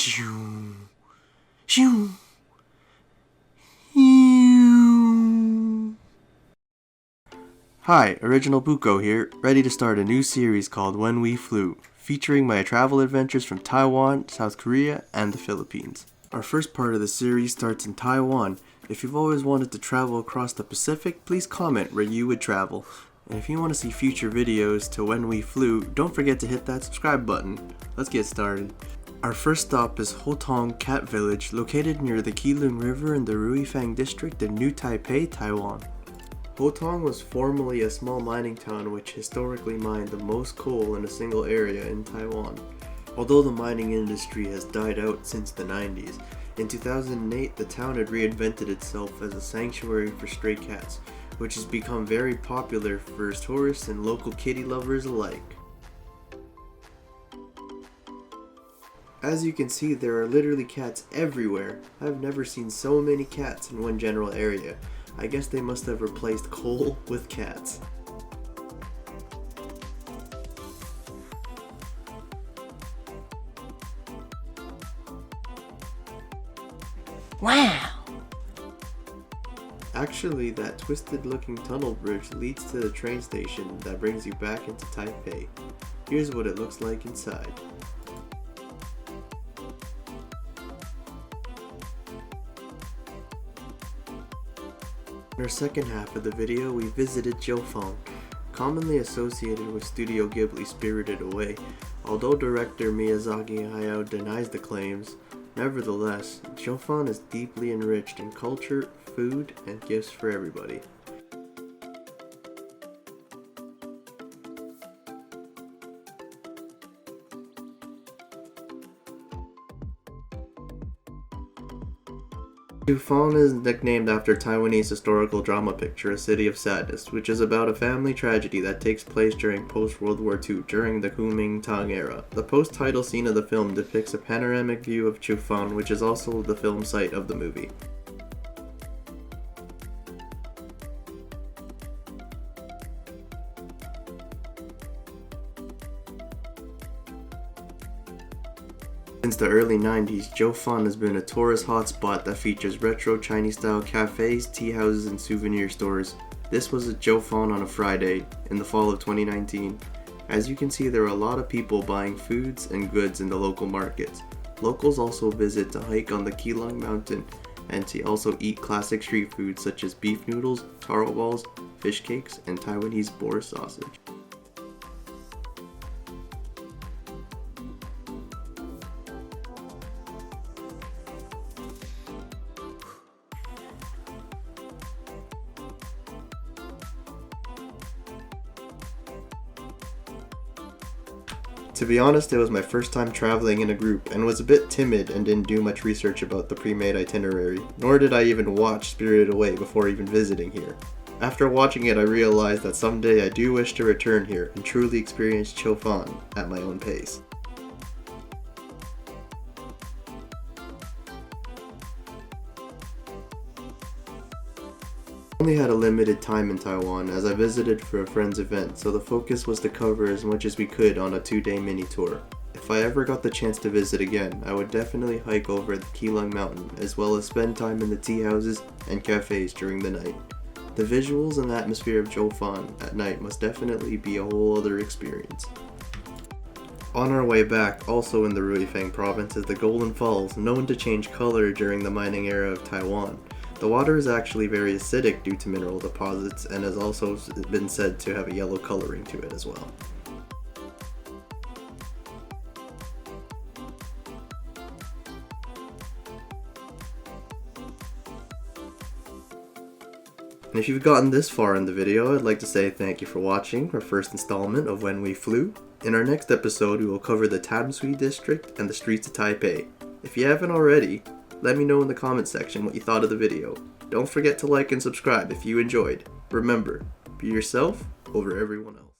Jiu, jiu, jiu. Hi, Original Buko here, ready to start a new series called When We Flew, featuring my travel adventures from Taiwan, South Korea, and the Philippines. Our first part of the series starts in Taiwan. If you've always wanted to travel across the Pacific, please comment where you would travel. And if you want to see future videos to When We Flew, don't forget to hit that subscribe button. Let's get started. Our first stop is Houtong Cat Village, located near the Keelung River in the Ruifang district in New Taipei, Taiwan. Houtong was formerly a small mining town which historically mined the most coal in a single area in Taiwan. Although the mining industry has died out since the 90s, in 2008 the town had reinvented itself as a sanctuary for stray cats, which has become very popular for tourists and local kitty lovers alike. As you can see, there are literally cats everywhere. I've never seen so many cats in one general area. I guess they must have replaced coal with cats. Wow! Actually, that twisted looking tunnel bridge leads to the train station that brings you back into Taipei. Here's what it looks like inside. In our second half of the video, we visited Jioufen, commonly associated with Studio Ghibli's Spirited Away. Although director Miyazaki Hayao denies the claims, nevertheless, Jioufen is deeply enriched in culture, food, and gifts for everybody. Jiufen is nicknamed after Taiwanese historical drama picture A City of Sadness, which is about a family tragedy that takes place during post-World War II during the Kuomintang era. The post-title scene of the film depicts a panoramic view of Jiufen, which is also the film site of the movie. Since the early 90s, Jiufen has been a tourist hotspot that features retro Chinese-style cafes, tea houses, and souvenir stores. This was at Jiufen on a Friday in the fall of 2019. As you can see, there are a lot of people buying foods and goods in the local markets. Locals also visit to hike on the Keelung Mountain and to also eat classic street foods such as beef noodles, taro balls, fish cakes, and Taiwanese boar sausage. To be honest, it was my first time traveling in a group and was a bit timid and didn't do much research about the pre-made itinerary, nor did I even watch Spirited Away before even visiting here. After watching it, I realized that someday I do wish to return here and truly experience Jiufen at my own pace. I only had a limited time in Taiwan as I visited for a friend's event, so the focus was to cover as much as we could on a 2-day mini tour. If I ever got the chance to visit again, I would definitely hike over the Keelung Mountain as well as spend time in the tea houses and cafes during the night. The visuals and atmosphere of Jiufen at night must definitely be a whole other experience. On our way back, also in the Ruifeng province, is the Golden Falls, known to change color during the mining era of Taiwan. The water is actually very acidic due to mineral deposits and has also been said to have a yellow coloring to it as well. And if you've gotten this far in the video, I'd like to say thank you for watching our first installment of When We Flew. In our next episode, we will cover the Tamsui district and the streets of Taipei. If you haven't already, let me know in the comment section what you thought of the video. Don't forget to like and subscribe if you enjoyed. Remember, be yourself over everyone else.